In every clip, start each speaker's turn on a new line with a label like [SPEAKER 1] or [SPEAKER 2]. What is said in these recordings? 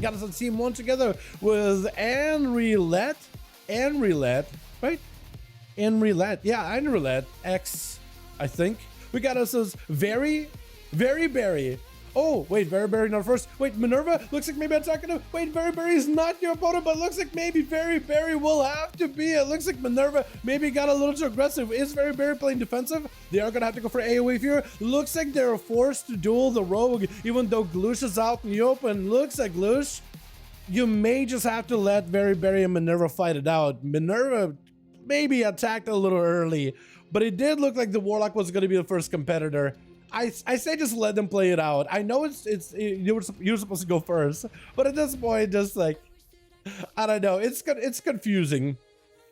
[SPEAKER 1] got us on team 1 together with Enrilet, right? Enrilet, yeah, Enrilet X, I think. We got us as Very Berry. Oh, wait, Very Berry not first. Wait, Minerva, looks like maybe attacking him. Wait, Very Berry is not your opponent, but looks like maybe Very Berry will have to be. It looks like Minerva maybe got a little too aggressive. Is Very Berry playing defensive? They are gonna have to go for AoE here. Looks like they're forced to duel the rogue, even though Gloosh is out in the open. Looks like Gloosh, you may just have to let Very Berry and Minerva fight it out. Minerva maybe attacked a little early, but it did look like the Warlock was gonna be the first competitor. I say just let them play it out. I know you're supposed to go first, but at this point, just like, I don't know. It's confusing.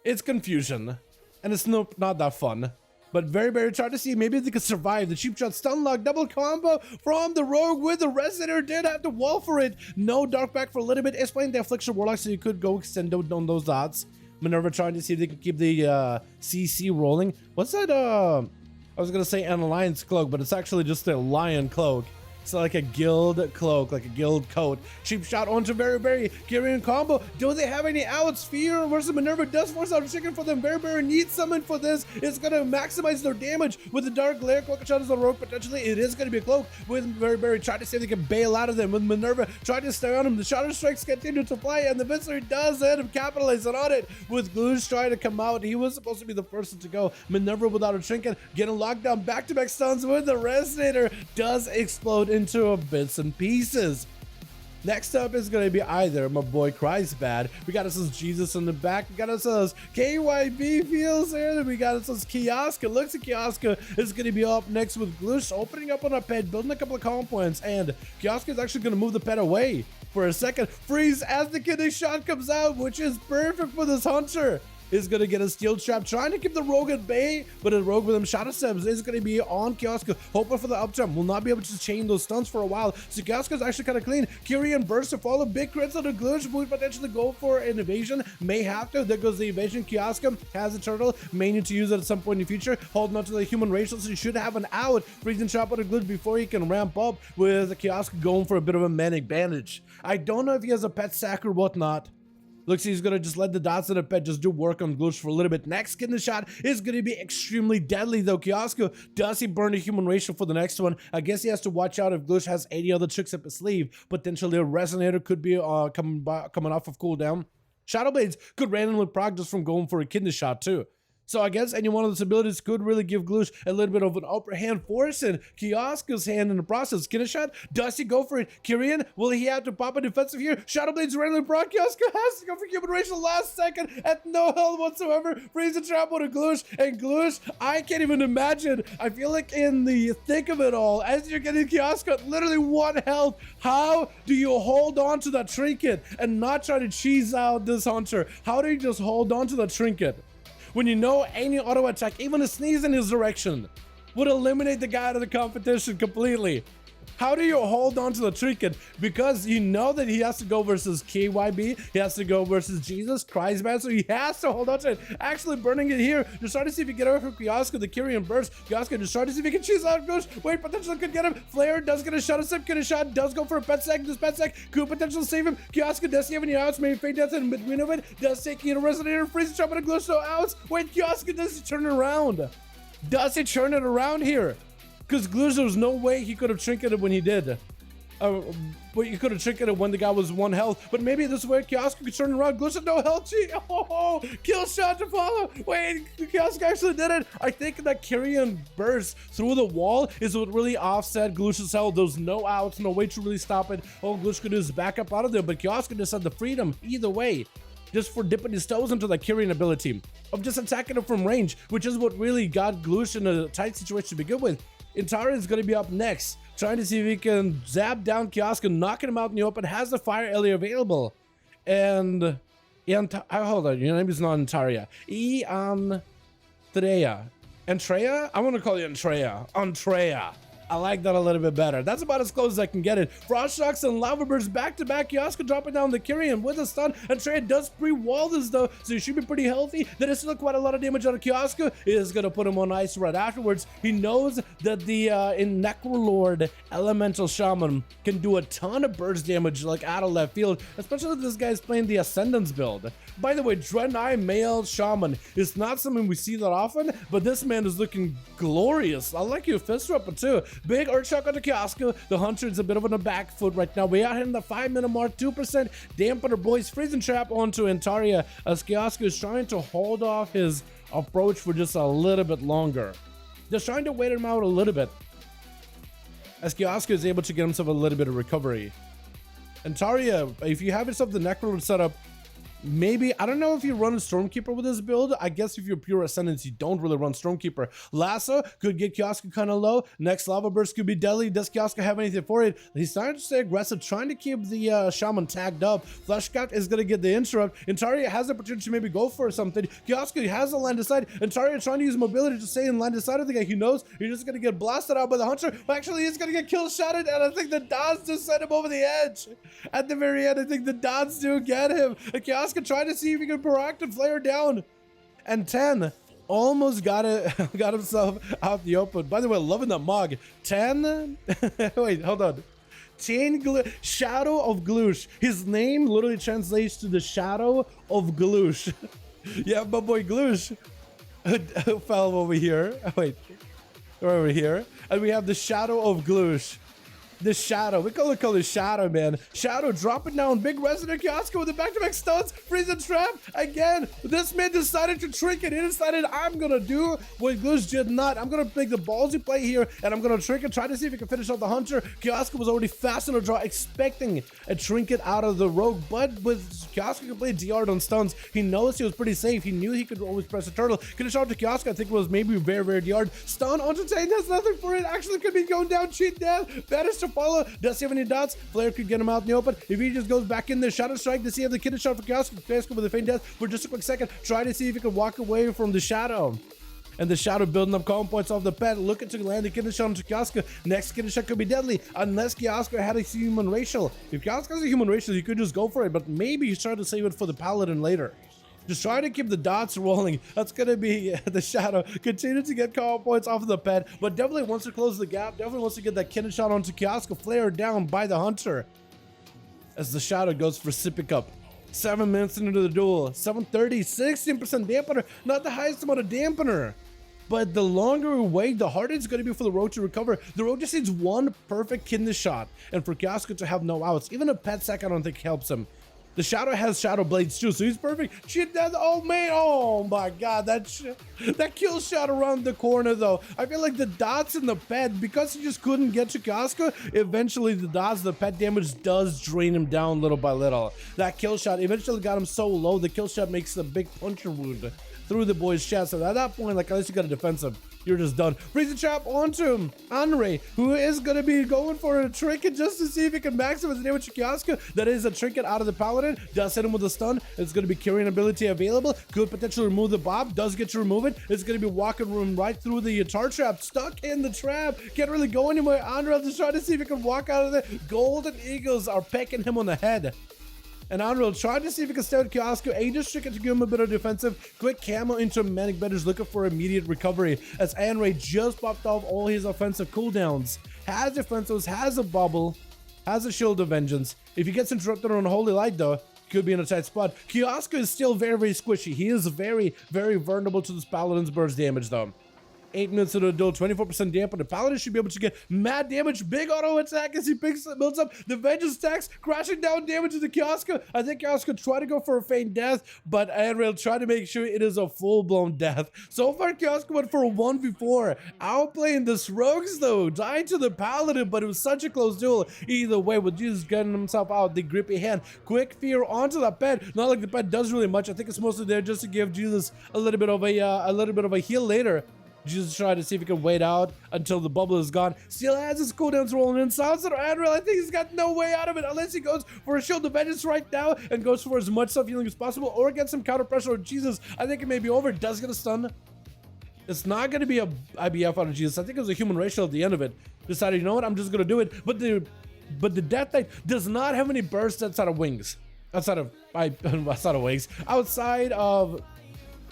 [SPEAKER 1] It's confusion, and it's not that fun. But very trying to see maybe they could survive the cheap shot stun lock double combo from the rogue with the resonator. Did have to wall for it. No dark back for a little bit. It's playing the affliction warlock, so you could go extend on those dots. Minerva trying to see if they can keep the CC rolling. What's that? I was gonna say an alliance cloak, but it's actually just a lion cloak. It's like a guild cloak, like a guild coat. Cheap shot onto Very carrying combo. Do they have any outs? Fear versus Minerva does force out a chicken for them. Very needs someone for this. It's gonna maximize their damage with the dark glare. Cloak shot is on rogue potentially. It is gonna be a cloak with Very trying to see if they can bail out of them. With Minerva trying to stay on him. The shatter strikes continue to fly, and the Viscery does end up capitalizing on it. With Gloosh trying to come out, he was supposed to be the person to go. Minerva without a trinket, getting locked down. Back-to-back stuns with the resonator does explode into bits and pieces. Next up is going to be either my boy Cries Bad. We got us as Jesus in the back. We got us as KYB feels here. Then we got us as Kioska. Looks like Kioska is going to be up next with Gloosh opening up on a pet, building a couple of comp points, and Kioska is actually going to move the pet away for a second. Freeze as the kidney shot comes out, which is perfect for this hunter. Is going to get a steel trap, trying to keep the rogue at bay, but a rogue with him Shadow Stems is going to be on Kioska, hoping for the up jump. Will not be able to chain those stunts for a while, so Kioska is actually kind of clean. Kyrian burst to follow, big crits on the Gloosh, would potentially go for an evasion, may have to. There goes the evasion. Kioska has a turtle, may need to use it at some point in the future, holding on to the human racial, so he should have an out. Freezing trap on the Gloosh before he can ramp up, with Kioska going for a bit of a manic bandage. I don't know if he has a pet sack or whatnot. Looks like he's going to just let the dots in the pet just do work on Gloosh for a little bit. Next kidney shot is going to be extremely deadly though. Kioska, does he burn the human racial for the next one? I guess he has to watch out if Gloosh has any other tricks up his sleeve. Potentially a resonator could be coming off of cooldown. Shadowblades could randomly proc just from going for a kidney shot too. So I guess any one of those abilities could really give Gloosh a little bit of an upper hand, forcing Kioska's hand in the process. Kidney shot, does he go for it? Kyrian, will he have to pop a defensive here? Shadowblades randomly proc. Kioska has to go for human racial last second at no health whatsoever. Freeze the trap on a Gloosh, and Gloosh, I can't even imagine. I feel like in the thick of it all, as you're getting Kioska literally 1 health, how do you hold on to that trinket and not try to cheese out this hunter? How do you just hold on to that trinket when you know any auto attack, even a sneeze in his direction, would eliminate the guy out of the competition completely? How do you hold on to the trinket? Because you know that he has to go versus KYB, he has to go versus Jesus, Christ man, so he has to hold on to it. Actually burning it here, just trying to see if he can get away from Kioska, the Kyrian burst. Kioska just trying to see if he can cheese out Gloosh. Wait, potentially could get him. Flare does get a shot, a sip, get a shot, does go for a pet sec. This pet sec could potentially save him. Kioska, does he have any outs? Maybe fake death in between of it. Does take a resonator, freeze trap on a Gloosh, so outs. Wait, Kioska, does he turn it around? Does he turn it around here? Because Gloosh, there was no way he could have trinketed when he did. But you could have trinketed when the guy was 1 health. But maybe this way Kioska could turn around. Gloosh had no health. Oh, kill shot to follow. Wait, Kioska actually did it. I think that Kyrian burst through the wall is what really offset Gloosh's health. There was no outs, no way to really stop it. All Gloosh could do is back up out of there. But Kioska just had the freedom either way, just for dipping his toes into that Kyrian ability of just attacking him from range, which is what really got Gloosh in a tight situation to begin with. Intara is going to be up next, trying to see if he can zap down Kioska, knocking him out in the open, has the fire area available. And hold on, your name is not Antaria. Antrea. Antrea? I want to call you Antrea. Antrea. I like that a little bit better. That's about as close as I can get it. Frost Shocks and Lava Bursts back-to-back. Kioska dropping down the Kyrian with a stun. And Trey does pre-wall this though, so he should be pretty healthy. That is still quite a lot of damage out of Kioska. It is going to put him on ice right afterwards. He knows that the in Necrolord Elemental Shaman can do a ton of burst damage like out of left field, especially if this guy's playing the Ascendance build. By the way, Draenei Male Shaman is not something we see that often, but this man is looking glorious. I like your fist weapon too. Big Earth Shock on the Kioska. The Hunter is a bit of on the back foot right now. We are hitting the 5-minute mark, 2% dampener, boys. Freezing Trap onto Antaria as Kioska is trying to hold off his approach for just a little bit longer. Just trying to wait him out a little bit as Kioska is able to get himself a little bit of recovery. Antaria, if you have yourself the Necro set up, maybe, I don't know if you run a Stormkeeper with this build. I guess if you're pure Ascendance, you don't really run Stormkeeper. Lasso could get Kioska kind of low. Next Lava Burst could be deadly. Does Kioska have anything for it? He's starting to stay aggressive, trying to keep the Shaman tagged up. Fleshcat is going to get the interrupt. Antaria has the opportunity to maybe go for something. Kioska has a line of sight. Antaria trying to use mobility to stay in line of sight of the guy. He knows he's just going to get blasted out by the Hunter. Actually, he's going to get kill shotted, and I think the Dons just sent him over the edge. At the very end, I think the Dons do get him. Kioska trying to see if he can proactive flare down, and 10 almost got himself out the open. By the way, loving that mog. 10 wait, hold on. Shadow of Gloosh. His name literally translates to the Shadow of Gloosh. Yeah, my boy Gloosh fell over here. Wait, over here, and we have the Shadow of Gloosh. The Shadow, we call it Shadow, man. Shadow dropping down, big Resident Kioska with the back-to-back stuns, freezing trap again. This man decided to trick it. He decided, I'm gonna do what Gloosh did not. I'm gonna make the ballsy play here, and I'm gonna trick it, try to see if he can finish off the Hunter. Kioska was already fast on the draw, expecting a trinket out of the Rogue, but with Kioska can play DR on stuns, he knows he was pretty safe. He knew he could always press a turtle. Could have shot to Kioska, I think it was maybe very DR. Stun onto Tane, has nothing for it. Actually could be going down, cheat death. Managed to follow. Does he have any dots? Flare could get him out in the open. If he just goes back in there, Shadow Strike to see if the kid is shot for Kioska. Kioska with a feint death for just a quick second. Try to see if he can walk away from the Shadow. And the Shadow building up calm points off the pet, looking to land the kid shot onto Kioska. Next kid shot could be deadly, unless Kioska had a human racial. If Kioska has a human racial, you could just go for it, but maybe he's trying to save it for the Paladin later. Just try to keep the dots rolling. That's going to be the Shadow. Continue to get call points off of the pet, but definitely wants to close the gap. Definitely wants to get that kid shot onto Kioska. Flare down by the Hunter as the Shadow goes for Sipping Up. 7 minutes into the duel. 7:30, 16% dampener. Not the highest amount of dampener. But the longer we wait, the harder it's going to be for the Rogue to recover. The Rogue just needs one perfect kidney shot, and for Kioska to have no outs. Even a pet sack I don't think helps him. The Shadow has Shadow Blades too, so he's perfect. Shit, that, oh man, oh my god, that kill shot around the corner though. I feel like the dots in the pet, because he just couldn't get to Kioska, eventually the dots, the pet damage does drain him down little by little. That kill shot eventually got him so low, the kill shot makes a big puncture wound through the boy's chest. So at that point, like, unless you got a defensive, you're just done. Freezing trap onto Anre, who is going to be going for a trinket just to see if he can maximize the damage to Kioska. That is a trinket out of the Paladin. Does hit him with a stun. It's going to be carrying ability available. Could potentially remove the Bob. Does get to remove it. It's going to be walking room right through the tar trap. Stuck in the trap. Can't really go anywhere. Anre is trying to see if he can walk out of there. Golden Eagles are pecking him on the head. And Unreal tried to see if he can stay with Kioska. Aegis Stricken to give him a bit of defensive. Quick camo into Manic Betters looking for immediate recovery as Anre just popped off all his offensive cooldowns. Has defensives, has a bubble, has a Shield of Vengeance. If he gets interrupted on Holy Light though, could be in a tight spot. Kioska is still very squishy. He is very vulnerable to this Paladin's burst damage though. 8 minutes into the duel, 24% dampen. The Paladin should be able to get mad damage. Big auto attack as he builds up the Vengeance stacks, crashing down damage to the Kioska. I think Kioska tried to go for a feint death, but Anreal tried to make sure it is a full-blown death. So far, Kioska went for a 1v4. Outplaying the Rogues though, dying to the Paladin, but it was such a close duel. Either way, with Jesus getting himself out, the grippy hand. Quick fear onto the pet. Not like the pet does really much. I think it's mostly there just to give Jesus a little bit of a heal later. Jesus tried to see if he can wait out until the bubble is gone. Still has his cooldowns rolling in. Sounds like Adriel, I think he's got no way out of it unless he goes for a Shield of Vengeance right now and goes for as much self-healing as possible or get some counter pressure on Jesus. I think it may be over. Does get a stun. It's not going to be a IBF out of Jesus. I think it was a human racial at the end of it. Decided, you know what, I'm just going to do it. But the Death Knight does not have any bursts outside of wings. Outside of wings. Outside of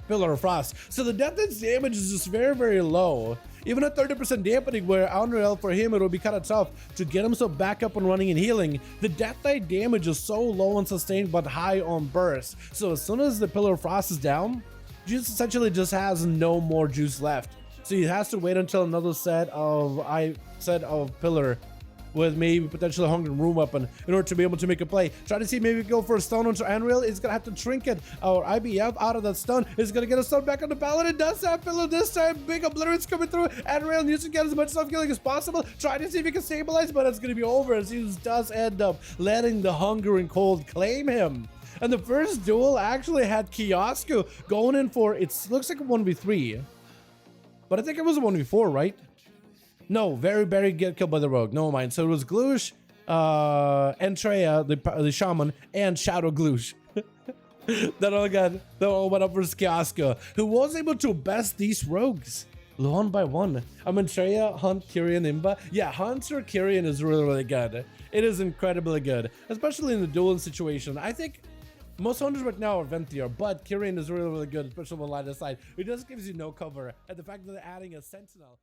[SPEAKER 1] Pillar of Frost. So the Death Knight's damage is just very, very low. Even at 30% dampening, where Unreal for him, it would be kind of tough to get himself back up and running and healing. The Death Knight damage is so low and sustained, but high on burst. So as soon as the Pillar of Frost is down, Juice essentially just has no more juice left. So he has to wait until another set of Pillar with maybe potentially Hunger Room Weapon in order to be able to make a play. Try to see maybe go for a stun onto Unreal. He's gonna have to trinket or IBF out of that stun. He's gonna get a stun back on the Paladin. Does have Pillar this time. Big Obliterate's coming through. Unreal needs to get as much self-healing as possible. Try to see if he can stabilize, but it's gonna be over as he does end up letting the Hunger and Cold claim him. And the first duel actually had Kiosku going in for, it looks like a 1v3, but I think it was a 1v4, right? No, very get killed by the rogue. No mind. So it was Gloosh, Entreya, the shaman, and Shadow Gloosh. that all went up for Kiosku, who was able to best these rogues. One by one. Entreya, Hunt, Kyrian, Imba. Yeah, Hunter Kyrian is really good. It is incredibly good, especially in the dueling situation. I think most hunters right now are Venthyr, but Kyrian is really good, especially on the line of sight. It just gives you no cover, and the fact that they're adding a Sentinel.